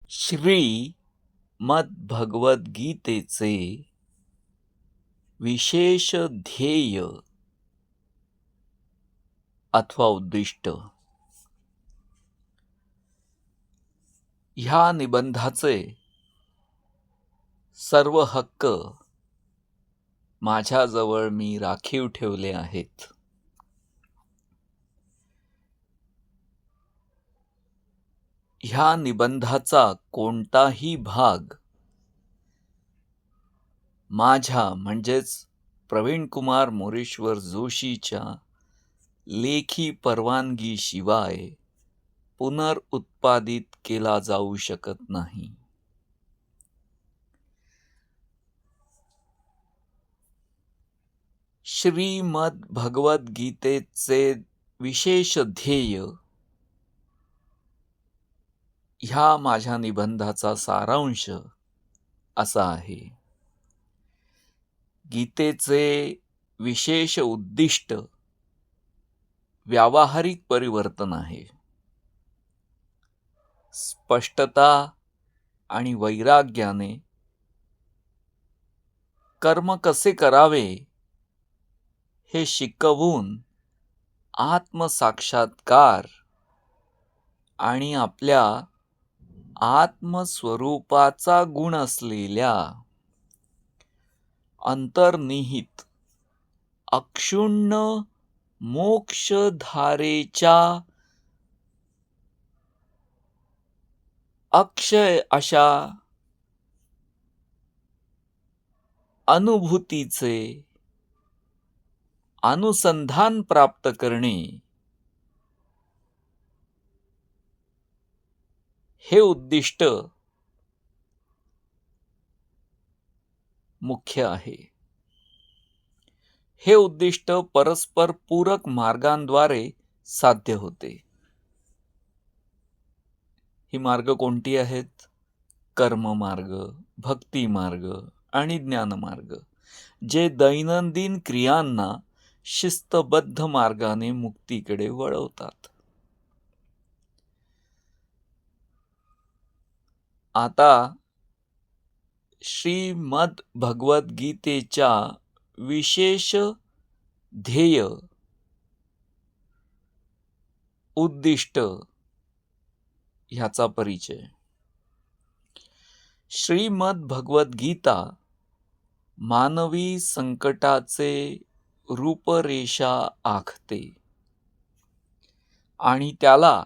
श्री मद्भगवद्गीतेचे विशेष ध्येय अथवा उद्दिष्ट. ह्या निबंधाचे सर्व हक्क माझ्याजवळ मी राखीव ठेवले आहेत. ह्या निबंधाचा कोणताही भाग माझ्या म्हणजेच प्रवीणकुमार मोरेश्वर जोशीच्या लेखी परवानगीशिवाय पुनर्उत्पादित केला जाऊ शकत नाही. श्रीमद्भगवद्गीतेचे विशेष ध्येय ह्या माझ्या निबंधाचा सारांश असा आहे. गीतेचे विशेष उद्दिष्ट व्यावहारिक परिवर्तन आहे. स्पष्टता आणि वैराग्याने कर्म कसे करावे हे शिकवून आत्मसाक्षात्कार आणि आपल्या आत्मस्वरूपाचा गुण असलेल्या अंतर्निहित अक्षुण्ण मोक्षधारेच्या अक्षय अशा अनुभूतीचे अनुसंधान प्राप्त करणे हे उद्दिष्ट मुख्य आहे. हे उद्दिष्ट परस्पर पूरक मार्गांद्वारे साध्य होते. ही मार्ग कोणती आहेत? कर्म मार्ग, भक्ती मार्ग आणि ज्ञान मार्ग, जे दैनंदिन क्रियांना शिस्तबद्ध मार्गाने मुक्तीकडे वळवतात. आता श्रीमद्भगवद्गीतेच्या विशेष ध्येय उद्दिष्ट ह्याचा परिचय. श्रीमद्भगवद्गीता मानवी संकटाचे रूपरेषा आखते आणि त्याला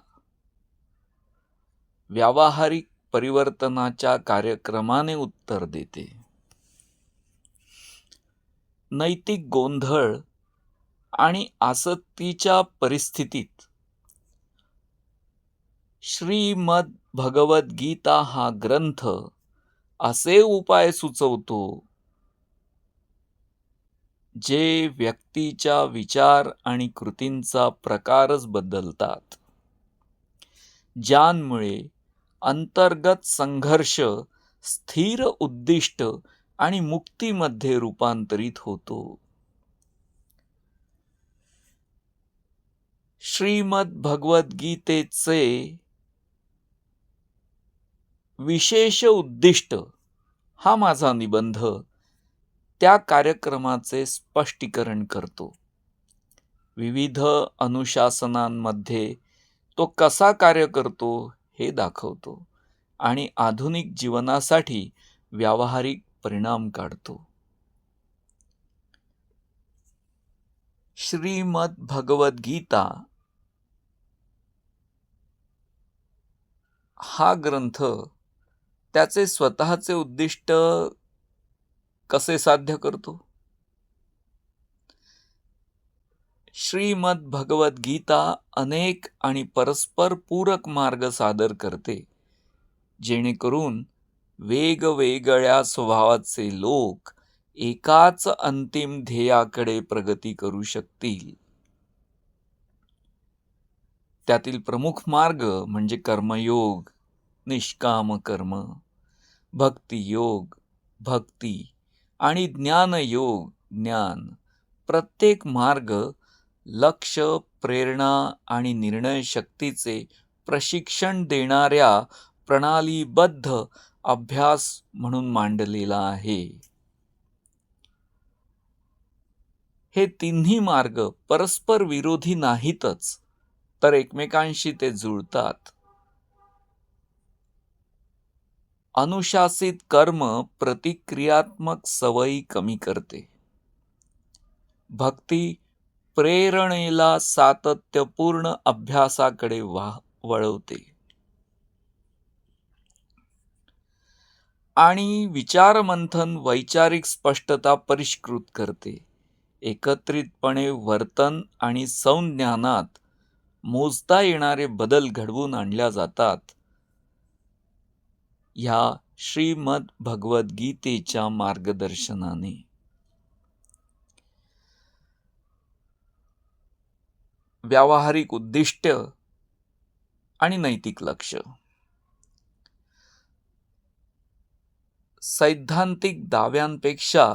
व्यावहारिक परिवर्तनाच्या कार्यक्रमाने उत्तर देते. नैतिक गोंधळ आणि आसक्तीच्या परिस्थितीत श्रीमद्भगवद्गीता हा ग्रंथ असे उपाय सुचवतो जे व्यक्तीच्या विचार आणि कृतींचा प्रकारच बदलतात, ज्यांमुळे अंतर्गत संघर्ष स्थिर उद्दिष्ट आणि मुक्तीमध्ये रूपांतरित होतो. श्रीमद्भगवद्गीतेचे विशेष उद्दिष्ट हा माझा निबंध त्या कार्यक्रमाचे स्पष्टीकरण करतो. विविध अनुशासनांमध्ये तो कसा कार्य करतो हे दाखवतो आणि आधुनिक जीवनासाठी व्यावहारिक परिणाम काढतो. श्रीमद्भगवद्गीता हा ग्रंथ त्याचे स्वतःचे उद्दिष्ट कसे साध्य करतो? श्रीमद्भगवद्गीता अनेक आणि परस्पर पूरक मार्ग सादर करते, जेणेकरून वेगवेगळ्या स्वभावाचे लोक एकाच अंतिम ध्येयाकडे प्रगती करू शकतील. त्यातील प्रमुख मार्ग म्हणजे कर्मयोग, निष्काम कर्म, भक्तियोग, भक्ती आणि ज्ञानयोग, ज्ञान. प्रत्येक मार्ग लक्ष, प्रेरणा आणि निर्णय शक्तीचे प्रशिक्षण देणाऱ्या प्रणालीबद्ध अभ्यास म्हणून मांडलेला आहे. हे तिन्ही मार्ग परस्पर विरोधी नाहीतच, तर एकमेकांशी ते जुळतात. अनुशासित कर्म प्रतिक्रियात्मक सवयी कमी करते. भक्ती प्रेरणेला सातत्यपूर्ण अभ्यासाकडे वळवते. आणि विचारमंथन वैचारिक स्पष्टता परिष्कृत करते. एकत्रितपणे वर्तन आणि संज्ञानात मोजता येणारे बदल घडवून आणल्या जातात. ह्या श्रीमद भगवद्गीतेच्या मार्गदर्शनाने. व्यावहारिक उद्दिष्ट आणि नैतिक लक्ष्य. सैद्धांतिक दाव्यांपेक्षा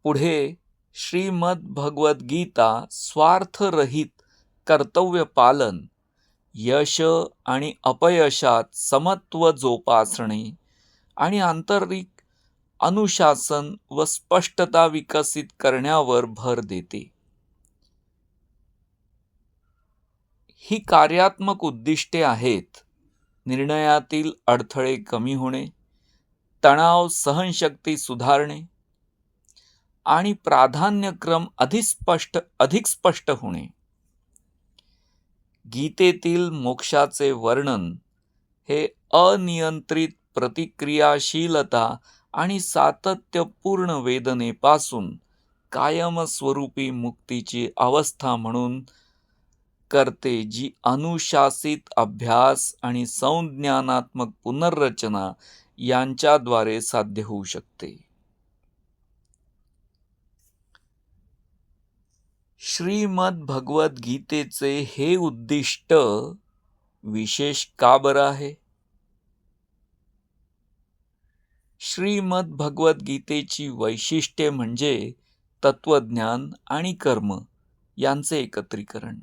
पुढे श्रीमद भगवद्गीता स्वार्थरहित कर्तव्य पालन, यश आणि अपयशात समत्व जोपासणे आणि आंतरिक अनुशासन व स्पष्टता विकसित करण्यावर भर देते. ही कार्यात्मक उद्दिष्टे आहेत: निर्णयातील अडथळे कमी होणे, तणाव सहनशक्ती सुधारणे आणि प्राधान्यक्रम अधिक स्पष्ट होणे. गीतेतील मोक्षाचे वर्णन हे अनियंत्रित प्रतिक्रियाशीलता आणि सातत्यपूर्ण वेदनेपासून कायमस्वरूपी मुक्तीची अवस्था म्हणून करते, जी अनुशासित अभ्यास आणि संज्ञानात्मक पुनर्रचना यांच्याद्वारे साध्य होऊ शकते. श्रीमद भगवद्गीतेचे हे उद्दिष्ट विशेष का बरं आहे? श्रीमद भगवद्गीतेची वैशिष्ट्ये म्हणजे तत्वज्ञान आणि कर्म यांचे एकत्रीकरण.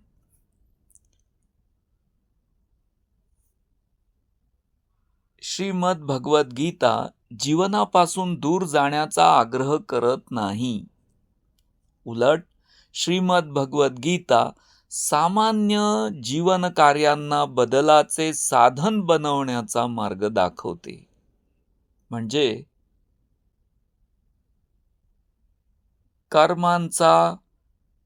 श्रीमद भगवद्गीता जीवनापासून दूर जाण्याचा आग्रह करत नाही. उलट श्रीमद भगवद्गीता सामान्य जीवन कार्यांना बदलाचे साधन बनवण्याचा मार्ग दाखवते. म्हणजे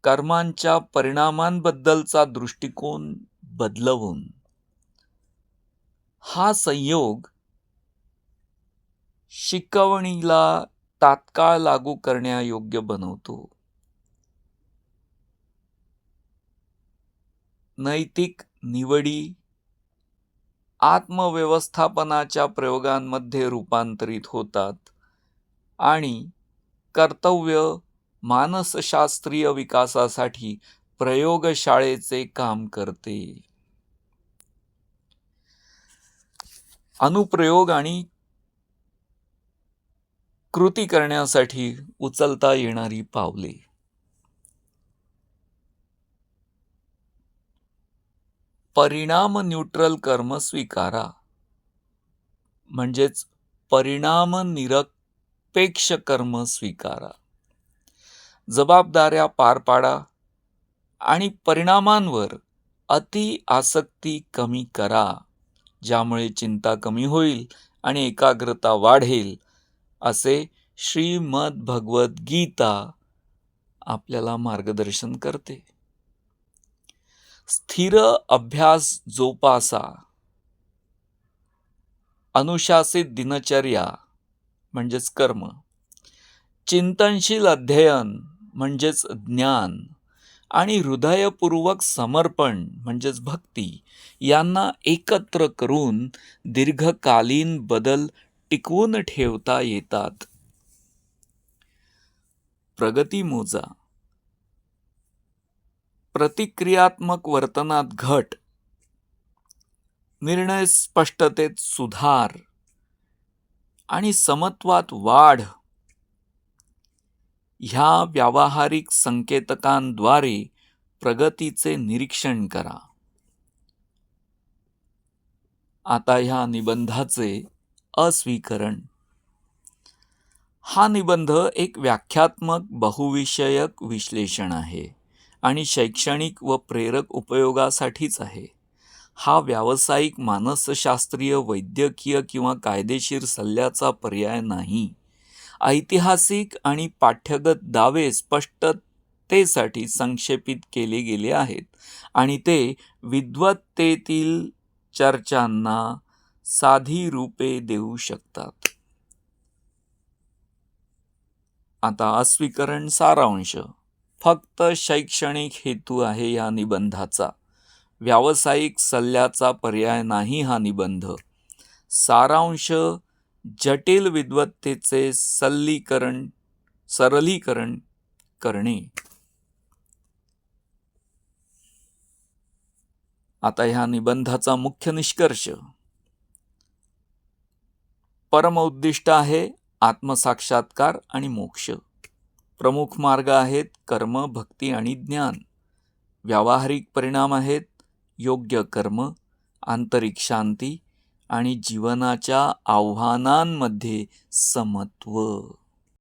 कर्मांच्या परिणामांबद्दलचा दृष्टिकोन बदलवून हा संयोग शिकवणीला तात्काळ लागू करण्यायोग्य बनवतो. नैतिक निवडी आत्मव्यवस्थापनाच्या प्रयोगांमध्ये रूपांतरित होतात आणि कर्तव्य मानसशास्त्रीय विकासासाठी प्रयोगशाळेचे काम करते. अनुप्रयोग आणि कृती करण्यासाठी उचलता येणारी पावले. परिणाम न्यूट्रल कर्म स्वीकारा, म्हणजेच परिणाम निरपेक्ष कर्म स्वीकारा. जबाबदाऱ्या पार पाडा आणि परिणामांवर अति आसक्ती कमी करा, ज्यामुळे चिंता कमी होईल आणि एकाग्रता वाढेल, असे श्रीमद भगवद्गीता आपल्याला मार्गदर्शन करते. स्थिर अभ्यास जोपासा. अनुशासित दिनचर्या म्हणजेच कर्म, चिंतनशील अध्ययन म्हणजेच ज्ञान आणि हृदयपूर्वक समर्पण म्हणजेच भक्ती यांना एकत्र करून दीर्घकालीन बदल टिकवून ठेवता येतात. प्रगती मोजा. प्रतिक्रियात्मक वर्तनात घट, निर्णय स्पष्टतेत सुधार आणि समत्वात वाढ ह्या व्यावहारिक संकेतकांद्वारे प्रगतीचे निरीक्षण करा. आता ह्या निबंधाचे अस्वीकरण. हा निबंध एक व्याख्यात्मक बहुविषयक विश्लेषण आहे आणि शैक्षणिक व प्रेरक उपयोगासाठीच आहे. हा व्यावसायिक, मानसशास्त्रीय, वैद्यकीय किंवा कायदेशीर सल्ल्याचा पर्याय नाही. ऐतिहासिक आणि पाठ्यगत दावे स्पष्टतेसाठी संक्षेपित केले गेले आहेत आणि ते विद्वत्तेतील चर्चांना साधी रूपे देऊ शकतात. आता अस्वीकरण सारांश. फक्त शैक्षणिक हेतू आहे या निबंधाचा. व्यावसायिक सल्ल्याचा पर्याय नाही हा निबंध. सारांश: जटिल विद्वत्तेचे सरलीकरण करणे. आता ह्या निबंधाचा मुख्य निष्कर्ष. परमउद्दिष्ट आहे आत्मसाक्षात्कार आणि मोक्ष. प्रमुख मार्ग आहेत कर्म, भक्ती आणि ज्ञान. व्यावहारिक परिणाम आहेत योग्य कर्म, आंतरिक शांती आणि जीवनाच्या आव्हानांमध्ये समत्व.